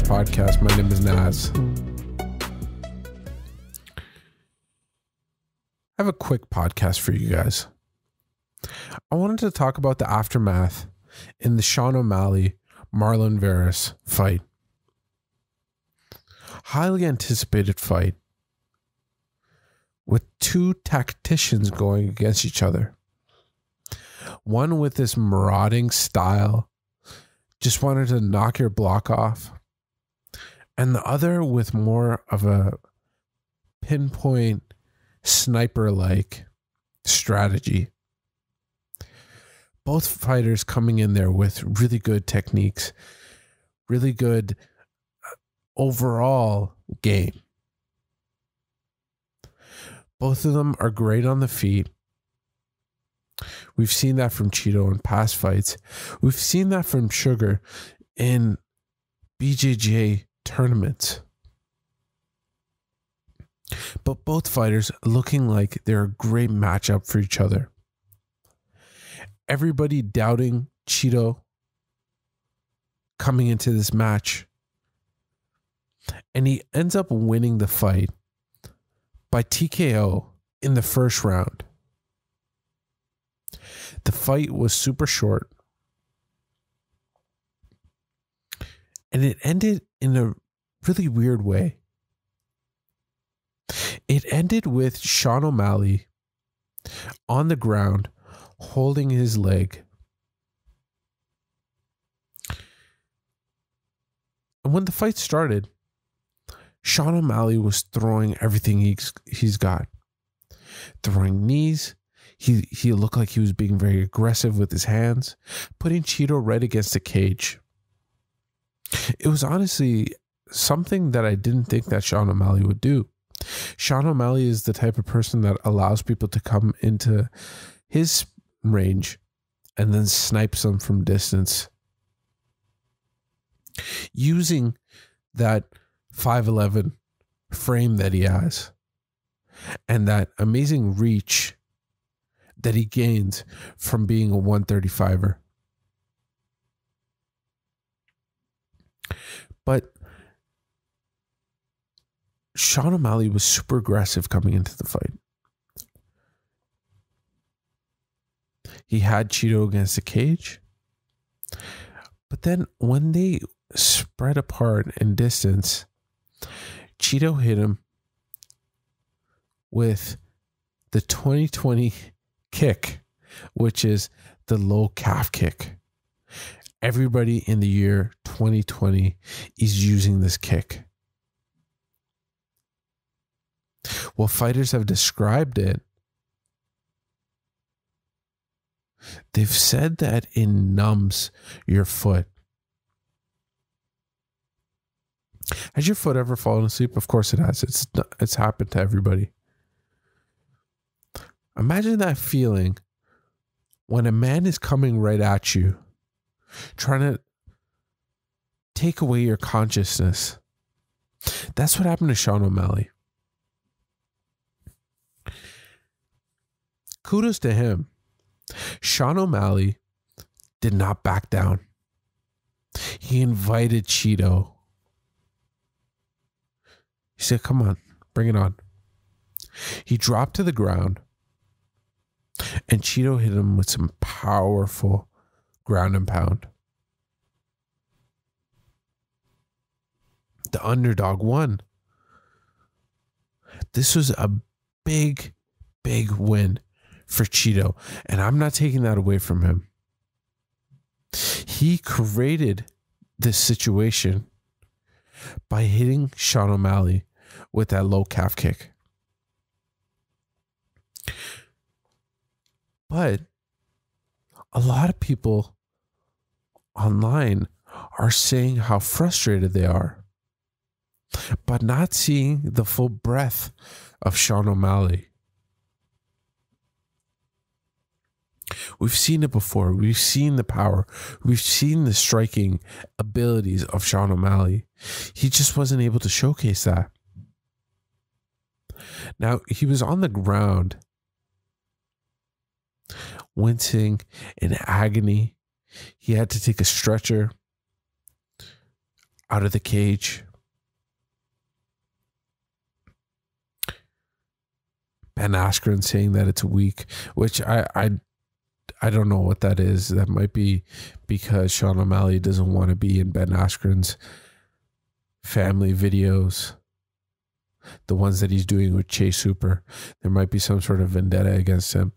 podcast. My name is Naz. I have a quick podcast for you guys. I wanted to talk about the aftermath in the Sean O'Malley Marlon Veras fight. Highly anticipated fight with two tacticians going against each other. One with this marauding style, just wanted to knock your block off. And the other with more of a pinpoint sniper-like strategy. Both fighters coming in there with really good techniques, really good overall game. Both of them are great on the feet. We've seen that from Cheeto in past fights. We've seen that from Sugar in BJJ tournaments. But both fighters looking like they're a great matchup for each other. Everybody doubting Cheeto coming into this match. And he ends up winning the fight by TKO in the first round. The fight was super short. And it ended in a really weird way. It ended with Sean O'Malley on the ground holding his leg. And when the fight started, Sean O'Malley was throwing everything he's got. Throwing knees. He looked like he was being very aggressive with his hands, putting Cheeto right against the cage. It was honestly something that I didn't think that Sean O'Malley would do. Sean O'Malley is the type of person that allows people to come into his range and then snipes them from distance. Using that 5'11" frame that he has and that amazing reach that he gains from being a 135er. But Sean O'Malley was super aggressive coming into the fight. He had Cheeto against the cage. But then when they spread apart in distance, Cheeto hit him with the 2020 kick, which is the low calf kick. Everybody in the year 2020 is using this kick. Well, fighters have described it. They've said that it numbs your foot. Has your foot ever fallen asleep? Of course it has. It's happened to everybody. Imagine that feeling when a man is coming right at you, trying to take away your consciousness. That's what happened to Sean O'Malley. Kudos to him. Sean O'Malley did not back down. He invited Cheeto. He said, come on, bring it on. He dropped to the ground and Cheeto hit him with some powerful ground and pound. The underdog won. This was a big, big win for Cheeto, and I'm not taking that away from him. He created this situation by hitting Sean O'Malley with that low calf kick. But a lot of people online are saying how frustrated they are, but not seeing the full breadth of Sean O'Malley. We've seen it before. We've seen the power. We've seen the striking abilities of Sean O'Malley. He just wasn't able to showcase that. Now, he was on the ground, wincing in agony. He had to take a stretcher. out of the cage. Ben Askren saying that it's weak, which I don't know what that is. That might be because Sean O'Malley doesn't want to be in Ben Askren's family videos, the ones that he's doing with Chase Hooper. There might be some sort of vendetta against him.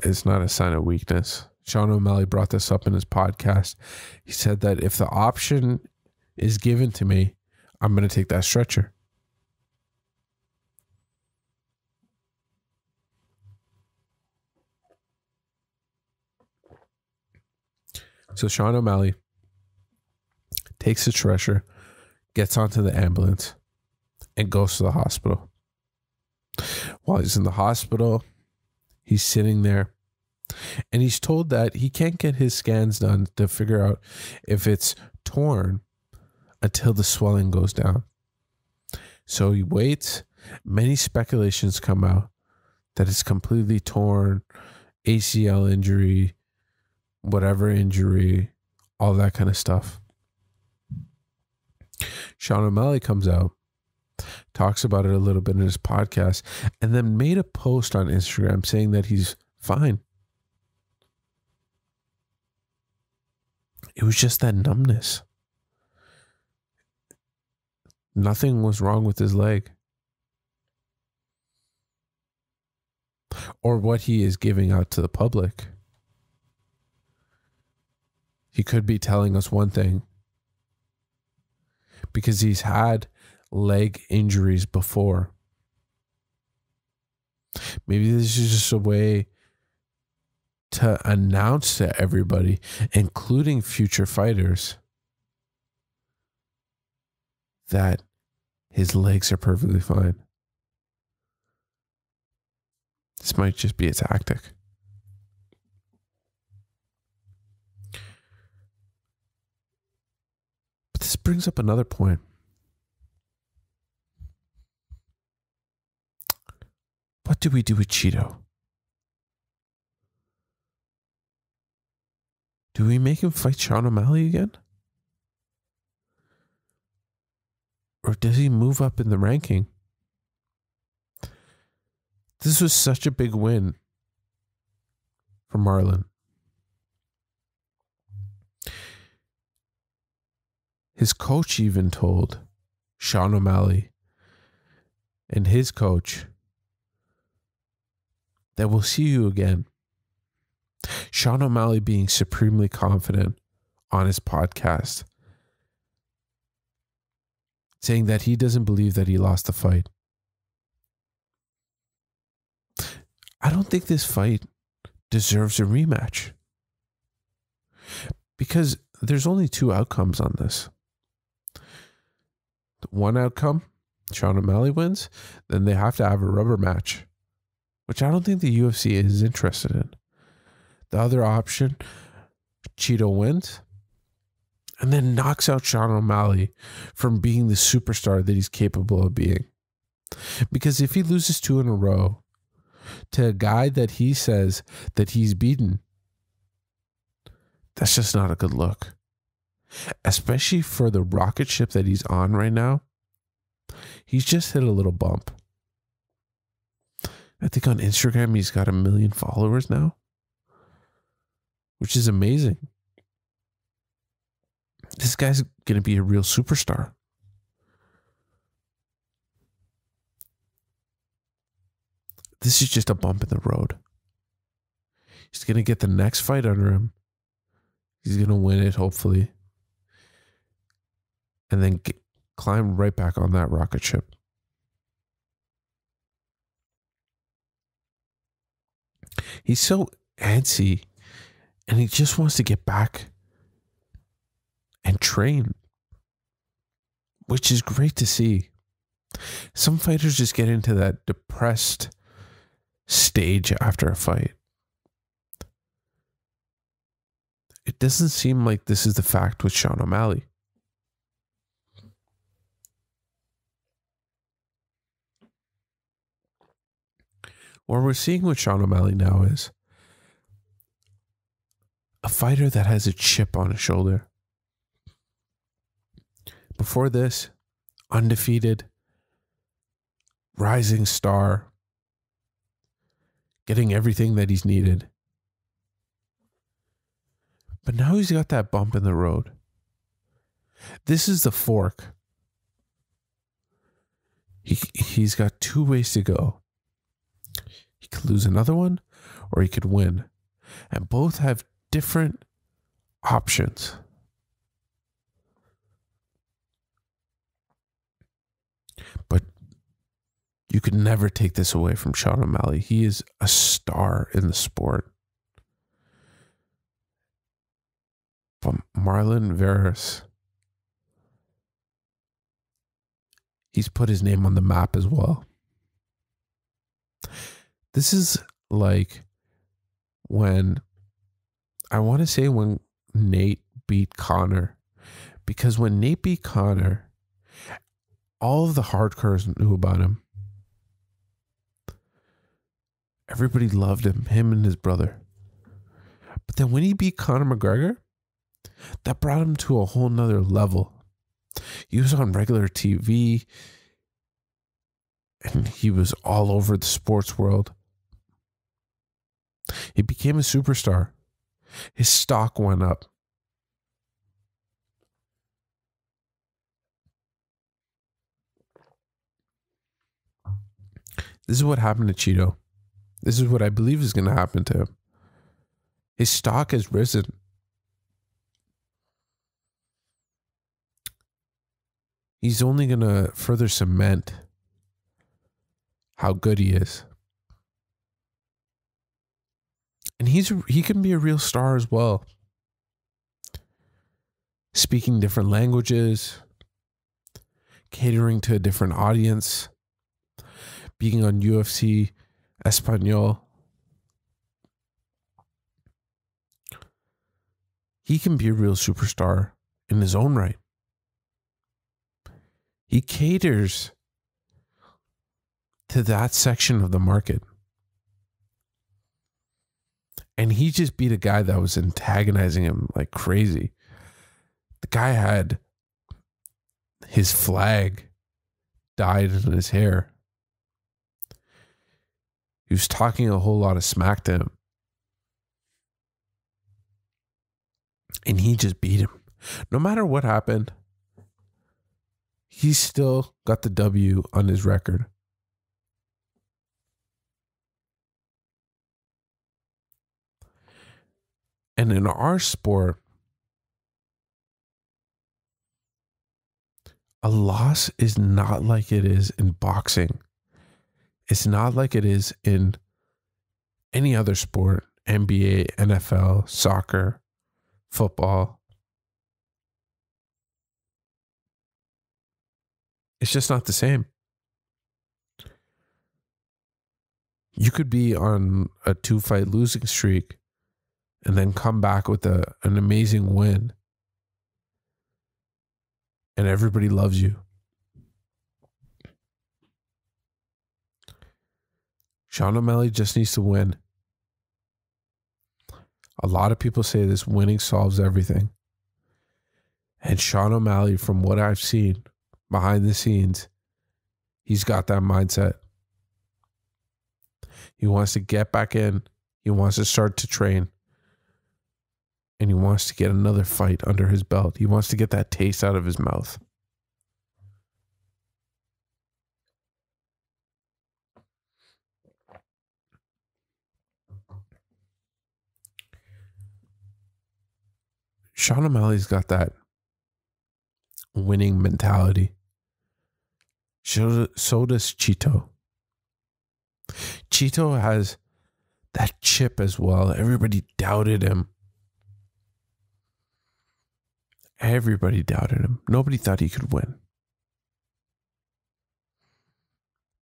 It's not a sign of weakness. Sean O'Malley brought this up in his podcast. He said that if the option is given to me, I'm going to take that stretcher. So Sean O'Malley takes the stretcher, gets onto the ambulance, and goes to the hospital. While he's in the hospital, he's sitting there, and he's told that he can't get his scans done to figure out if it's torn until the swelling goes down. So he waits. Many speculations come out that it's completely torn, ACL injury, whatever injury, all that kind of stuff. Sean O'Malley comes out, talks about it a little bit in his podcast, and then made a post on Instagram saying that he's fine. It was just that numbness. Nothing was wrong with his leg. Or what he is giving out to the public. He could be telling us one thing, because he's had leg injuries before. Maybe this is just a way to announce to everybody, including future fighters, that his legs are perfectly fine. This might just be a tactic. But this brings up another point. What do we do with Cheeto? Do we make him fight Sean O'Malley again? Or does he move up in the ranking? This was such a big win for Marlon. His coach even told Sean O'Malley and his coach that we'll see you again. Sean O'Malley being supremely confident on his podcast, saying that he doesn't believe that he lost the fight. I don't think this fight deserves a rematch, because there's only two outcomes on this. One outcome, Sean O'Malley wins, then they have to have a rubber match, which I don't think the UFC is interested in. The other option, Cheeto wins and then knocks out Sean O'Malley from being the superstar that he's capable of being. Because if he loses 2 in a row to a guy that he says that he's beaten, that's just not a good look. Especially for the rocket ship that he's on right now. He's just hit a little bump. I think on Instagram he's got 1 million followers now, which is amazing. This guy's going to be a real superstar. This is just a bump in the road. He's going to get the next fight under him. He's going to win it, hopefully. And then climb right back on that rocket ship. He's so antsy, and he just wants to get back and train, which is great to see. Some fighters just get into that depressed stage after a fight. It doesn't seem like this is the fact with Sean O'Malley. What we're seeing with Sean O'Malley now is a fighter that has a chip on his shoulder. Before this, undefeated, rising star, getting everything that he's needed. But now he's got that bump in the road. This is the fork. He's got 2 ways to go. He could lose another one, or he could win. And both have different options. But you could never take this away from Sean O'Malley. He is a star in the sport. But Marlon Veras, he's put his name on the map as well. This is like when Nate beat Connor. Because when Nate beat Connor, all of the hardcores knew about him. Everybody loved him and his brother. But then when he beat Conor McGregor, that brought him to a whole nother level. He was on regular TV, and he was all over the sports world. He became a superstar. His stock went up. This is what happened to Cheeto. This is what I believe is going to happen to him. His stock has risen. He's only going to further cement how good he is. And he can be a real star as well. Speaking different languages, catering to a different audience, being on UFC Espanol. He can be a real superstar in his own right. He caters to that section of the market. And he just beat a guy that was antagonizing him like crazy. The guy had his flag dyed in his hair. He was talking a whole lot of smack to him. And he just beat him. No matter what happened, he still got the W on his record. And in our sport, a loss is not like it is in boxing. It's not like it is in any other sport, NBA, NFL, soccer, football. It's just not the same. You could be on a 2-fight losing streak and then come back with an amazing win. And everybody loves you. Sean O'Malley just needs to win. A lot of people say this winning solves everything. And Sean O'Malley, from what I've seen behind the scenes, he's got that mindset. He wants to get back in. He wants to start to train. And he wants to get another fight under his belt. He wants to get that taste out of his mouth. Sean O'Malley's got that winning mentality. So does Cheeto. Cheeto has that chip as well. Everybody doubted him. Everybody doubted him. Nobody thought he could win.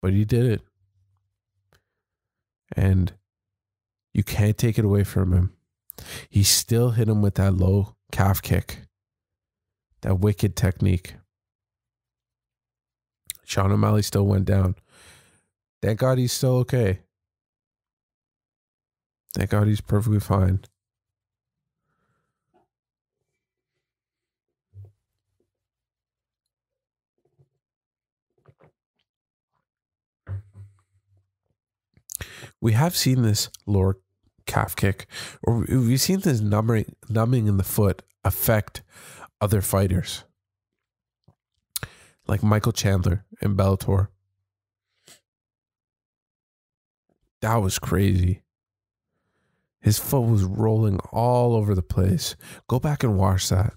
But he did it. And you can't take it away from him. He still hit him with that low calf kick. That wicked technique. Sean O'Malley still went down. Thank God he's still okay. Thank God he's perfectly fine. We have seen this lower calf kick, or we've seen this numbing in the foot affect other fighters, like Michael Chandler in Bellator. That was crazy. His foot was rolling all over the place. Go back and watch that.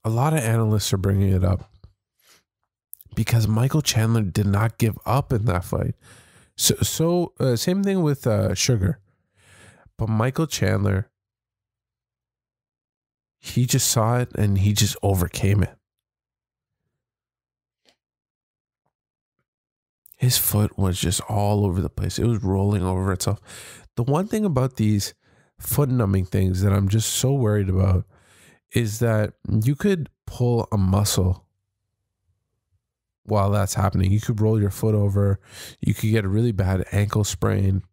A lot of analysts are bringing it up because Michael Chandler did not give up in that fight. So same thing with Sugar. But Michael Chandler, he just saw it and he just overcame it. His foot was just all over the place. It was rolling over itself. The one thing about these foot numbing things that I'm just so worried about is that you could pull a muscle while that's happening. You could roll your foot over. You could get a really bad ankle sprain.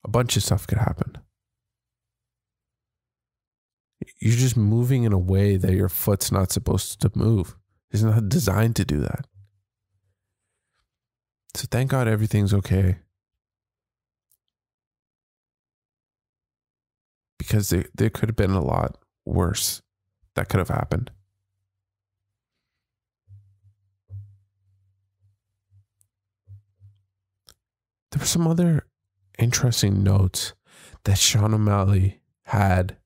A bunch of stuff could happen. You're just moving in a way that your foot's not supposed to move. It's not designed to do that. So thank God everything's okay. Because there could have been a lot worse that could have happened. There were some other interesting notes that Sean O'Malley had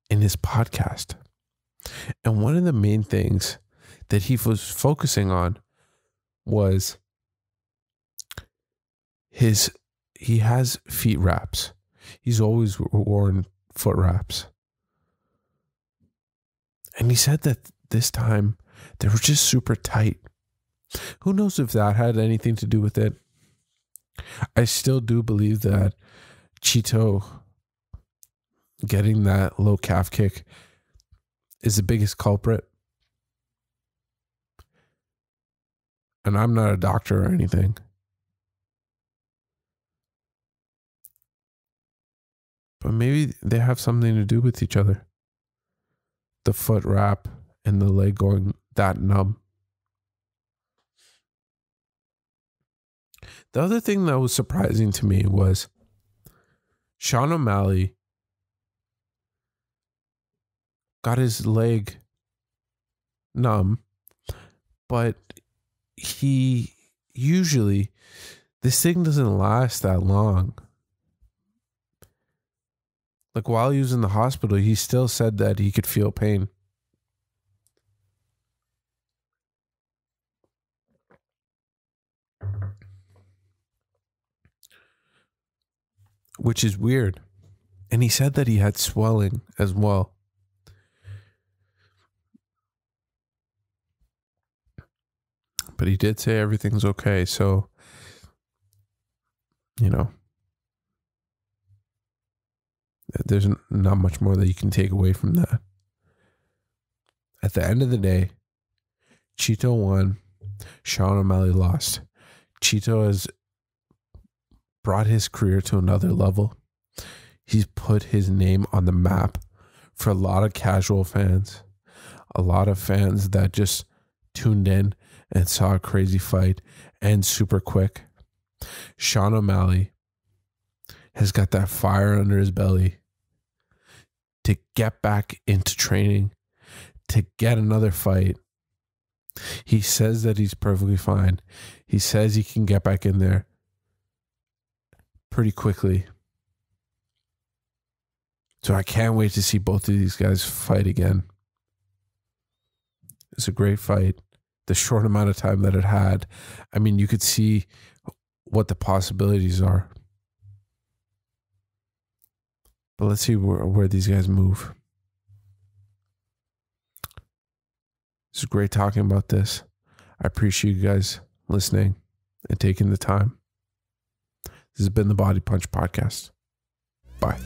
in his podcast. And one of the main things that he was focusing on was he has feet wraps. He's always worn foot wraps. And he said that this time they were just super tight. Who knows if that had anything to do with it? I still do believe that Cheeto getting that low calf kick is the biggest culprit. And I'm not a doctor or anything. But maybe they have something to do with each other. The foot wrap and the leg going that numb. The other thing that was surprising to me was Sean O'Malley got his leg numb, but he usually, this thing doesn't last that long. Like while he was in the hospital, he still said that he could feel pain. Which is weird. And he said that he had swelling as well. But he did say everything's okay. So, you know, there's not much more that you can take away from that. At the end of the day, Cheeto won. Sean O'Malley lost. Cheeto has brought his career to another level. He's put his name on the map for a lot of casual fans. A lot of fans that just tuned in and saw a crazy fight and super quick. Sean O'Malley has got that fire under his belly to get back into training, to get another fight. He says that he's perfectly fine. He says he can get back in there pretty quickly. So I can't wait to see both of these guys fight again. It's a great fight. The short amount of time that it had, I mean, you could see what the possibilities are. But let's see where these guys move. It's great talking about this. I appreciate you guys listening and taking the time. This has been the Body Punch Podcast. Bye.